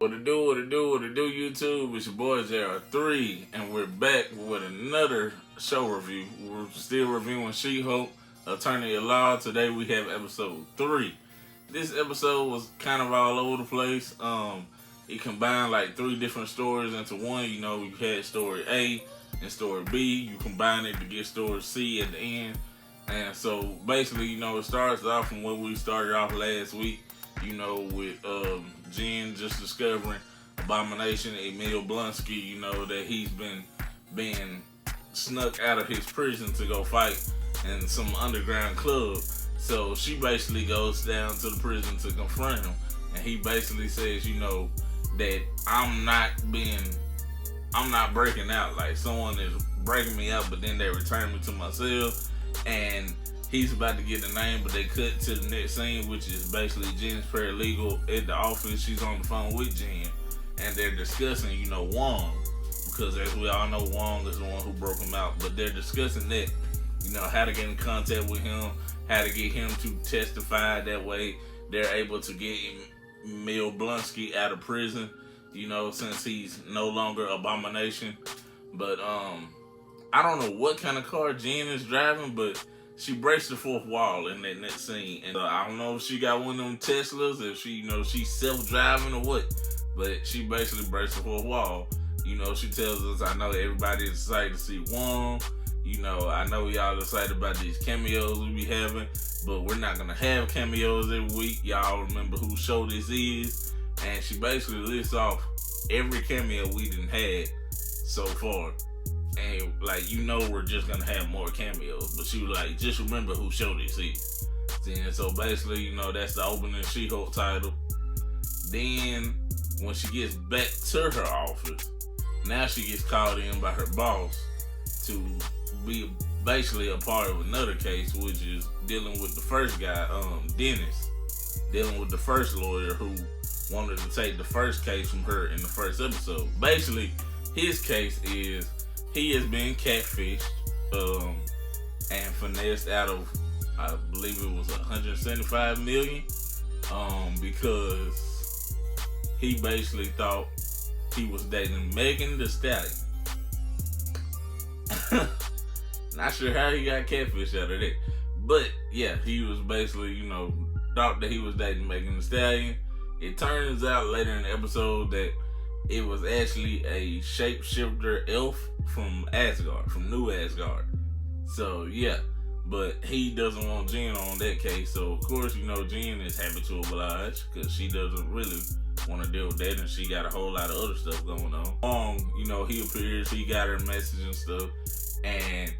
What it do, YouTube? It's your boy JR3, and we're back with another show review. We're still reviewing She-Hulk, Attorney at Law. Today we have episode 3. This episode was kind of all over the place. It combined like 3 different stories into one. You know, you had story A and story B. You combine it to get story C at the end. And so basically, you know, it starts off from what we started off last week. You know, with Jen just discovering Abomination, Emil Blonsky, you know, that he's been being snuck out of his prison to go fight in some underground club. So she basically goes down to the prison to confront him. And he basically says, you know, that I'm not breaking out. Like, someone is breaking me out, but then they return me to my cell. And he's about to get the name, but they cut to the next scene, which is basically Jen's paralegal at the office. She's on the phone with Jen, and they're discussing, you know, Wong, because as we all know, Wong is the one who broke him out. But they're discussing that, you know, how to get in contact with him, how to get him to testify. That way, they're able to get Emil Blonsky out of prison, you know, since he's no longer Abomination. But I don't know what kind of car Jen is driving, but she breaks the fourth wall in that next scene. And I don't know if she got one of them Teslas, if she, you know, she's self-driving or what, but she basically breaks the fourth wall. You know, she tells us, I know everybody is excited to see Wong. You know, I know y'all excited about these cameos we be having, but we're not going to have cameos every week. Y'all remember whose show this is. And she basically lists off every cameo we done had so far. And, like, you know, we're just gonna have more cameos. But she was like, just remember who show this is. And so basically, you know, that's the opening She-Hulk title. Then, when she gets back to her office, now she gets called in by her boss to be basically a part of another case, which is dealing with the first guy, Dennis. Dealing with the first lawyer who wanted to take the first case from her in the first episode. Basically, his case is he has been catfished and finessed out of, I believe it was $175 million, because he basically thought he was dating Megan Thee Stallion. Not sure how he got catfished out of that, but yeah, he was basically, you know, thought that he was dating Megan Thee Stallion. It turns out later in the episode that it was actually a shapeshifter elf from Asgard, from New Asgard. So, yeah. But he doesn't want Jen on that case. So, of course, you know, Jen is happy to oblige because she doesn't really want to deal with that, and she got a whole lot of other stuff going on. Wong, you know, he appears, he got her message and stuff. And,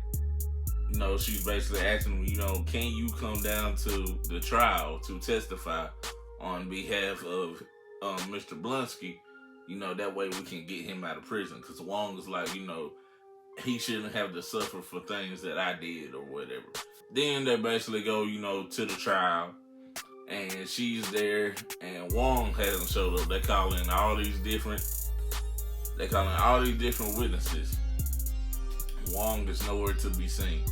you know, she's basically asking him, you know, can you come down to the trial to testify on behalf of Mr. Blonsky? You know, that way we can get him out of prison. Because Wong is like, you know, he shouldn't have to suffer for things that I did or whatever. Then they basically go, you know, to the trial. And she's there. And Wong hasn't showed up. They call in all these different witnesses. Wong is nowhere to be seen.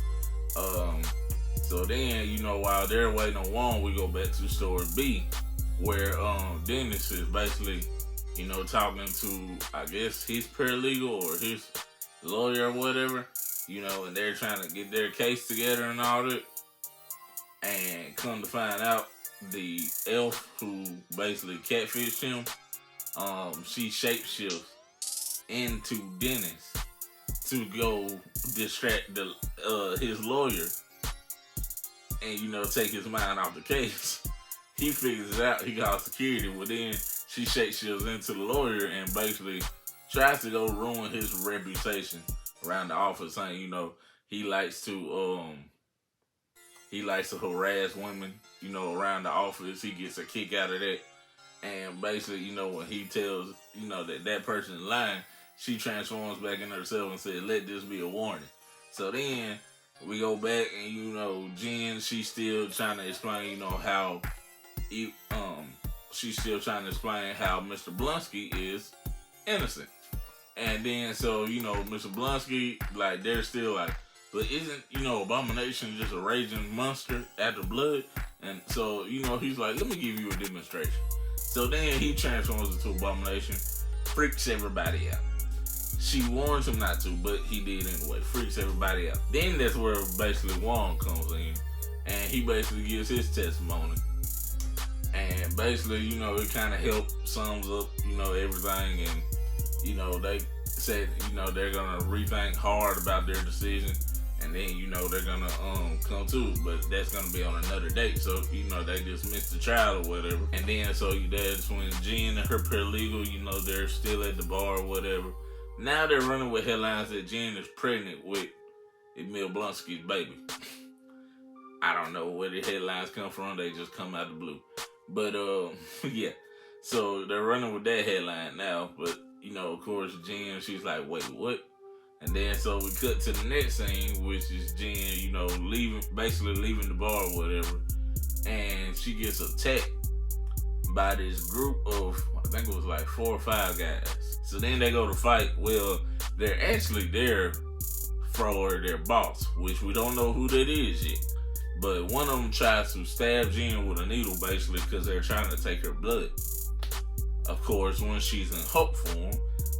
So then, you know, while they're waiting on Wong, we go back to story B. Where Dennis is basically, you know, talking to, I guess, his paralegal or his lawyer or whatever, you know, and they're trying to get their case together and all that. And come to find out, the elf who basically catfished him, she shapeshifts into Dennis to go distract his lawyer and, you know, take his mind off the case. He figures it out, he calls security, but then she shapeshifts into the lawyer and basically tries to go ruin his reputation around the office, saying, you know, he likes to harass women, you know, around the office. He gets a kick out of that. And basically, you know, when he tells, you know, that person is lying, she transforms back in herself and says, let this be a warning. So then we go back and, you know, Jen, she's still trying to explain, you know, how she's still trying to explain how Mr. Blonsky is innocent. And then, so, you know, Mr. Blonsky, like, they're still like, but isn't, you know, Abomination just a raging monster after blood? And so, you know, he's like, let me give you a demonstration. So then he transforms into Abomination, freaks everybody out. She warns him not to, but he did anyway. Freaks everybody out. Then that's where basically Wong comes in, and he basically gives his testimony. And basically, you know, it kind of sums up, you know, everything. And, you know, they said, you know, they're going to rethink hard about their decision. And then, you know, they're going to come to it. But that's going to be on another date. So, you know, they just missed the trial or whatever. And then, so that's when Jen and her paralegal, you know, they're still at the bar or whatever. Now they're running with headlines that Jen is pregnant with Emil Blonsky's baby. I don't know where the headlines come from. They just come out of the blue. But, yeah. So they're running with that headline now. But, you know, of course, Jen, she's like, wait, what? And then so we cut to the next scene, which is Jen, you know, basically leaving the bar or whatever. And she gets attacked by this group of, I think it was like 4 or 5 guys. So then they go to fight. Well, they're actually there for their boss, which we don't know who that is yet. But one of them tries to stab Jen with a needle, basically, because they're trying to take her blood. Of course, when she's in Hulk form,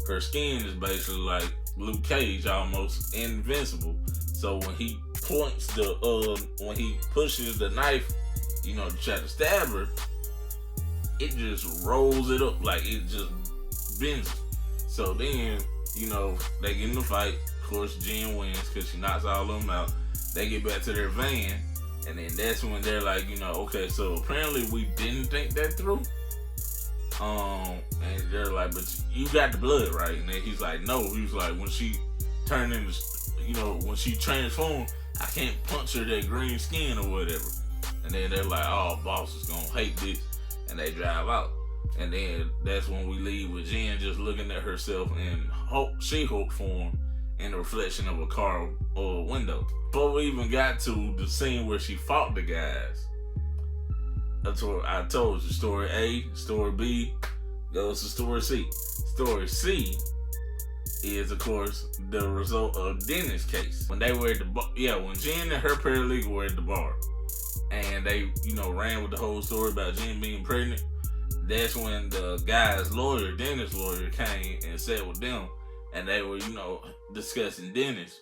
her skin is basically like Luke Cage, almost invincible. So when he when he pushes the knife, you know, to try to stab her, it just rolls it up, like it just bends it. So then, you know, they get in the fight. Of course, Jen wins because she knocks all of them out. They get back to their van, and then that's when they're like, you know, okay, so apparently we didn't think that through. And they're like, but you got the blood, right? And then he's like, no. He was like, when she turned into, you know, when she transformed, I can't punch her that green skin or whatever. And then they're like, oh, boss is gonna hate this. And they drive out. And then that's when we leave with Jen just looking at herself in She-Hulk form in the reflection of a car or a window. Before we even got to the scene where she fought the guys, I told you, story A, story B goes to story C. Story C is, of course, the result of Dennis' case. When they were at the bar, when Jen and her paralegal were at the bar, and they, you know, ran with the whole story about Jen being pregnant, that's when the guy's lawyer, Dennis' lawyer, came and sat with them, and they were, you know, discussing Dennis.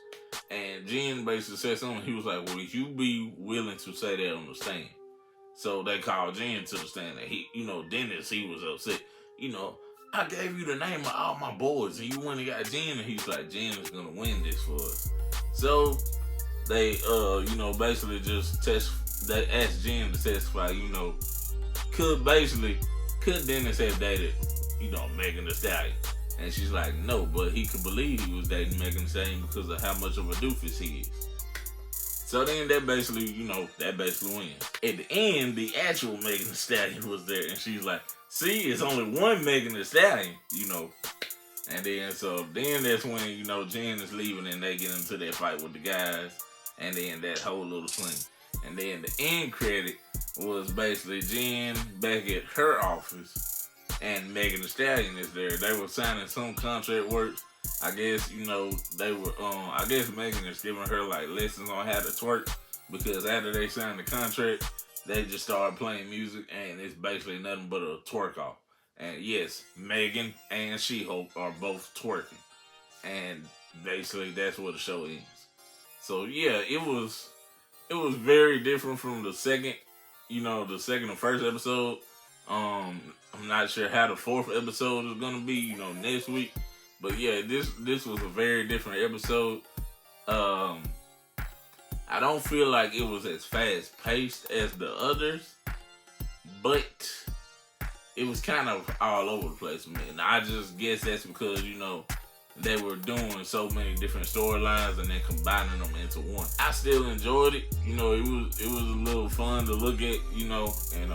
And Jen basically said something. He was like, well, you be willing to say that on the stand? So they called Jen to the stand, and he, you know, Dennis, he was upset. You know, I gave you the name of all my boys, and you went and got Jen, and he's like, Jen is gonna win this for us. So they, you know, basically just they asked Jen to testify. You know, could Dennis have dated, you know, Megan Thee Stallion? And she's like, no, but he could believe he was dating Megan Thee Stallion because of how much of a doofus he is. So then that basically, you know, wins. At the end, the actual Megan Thee Stallion was there, and she's like, see, it's only one Megan Thee Stallion, you know. And then, so then that's when, you know, Jen is leaving and they get into that fight with the guys, and then that whole little thing. And then the end credit was basically Jen back at her office, and Megan Thee Stallion is there. They were signing some contract work. I guess, you know, they were, I guess Megan is giving her, like, lessons on how to twerk, because after they signed the contract, they just started playing music, and it's basically nothing but a twerk off. And yes, Megan and She-Hulk are both twerking. And basically, that's where the show ends. So, yeah, it was very different from the second or first episode. I'm not sure how the 4th episode is going to be, you know, next week. But yeah, this was a very different episode. I don't feel like it was as fast paced as the others, but it was kind of all over the place, man. And I just guess that's because, you know, they were doing so many different storylines and then combining them into one. I still enjoyed it. You know, it was a little fun to look at, you know, and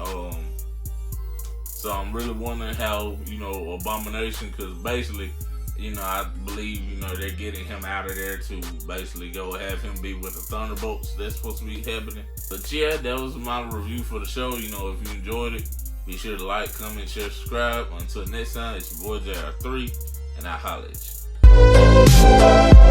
so I'm really wondering how, you know, Abomination, because basically, you know, I believe, you know, they're getting him out of there to basically go have him be with the Thunderbolts. That's supposed to be happening. But yeah, that was my review for the show. You know, if you enjoyed it, be sure to like, comment, share, subscribe. Until next time, it's your boy JR3, and I'll holla at you.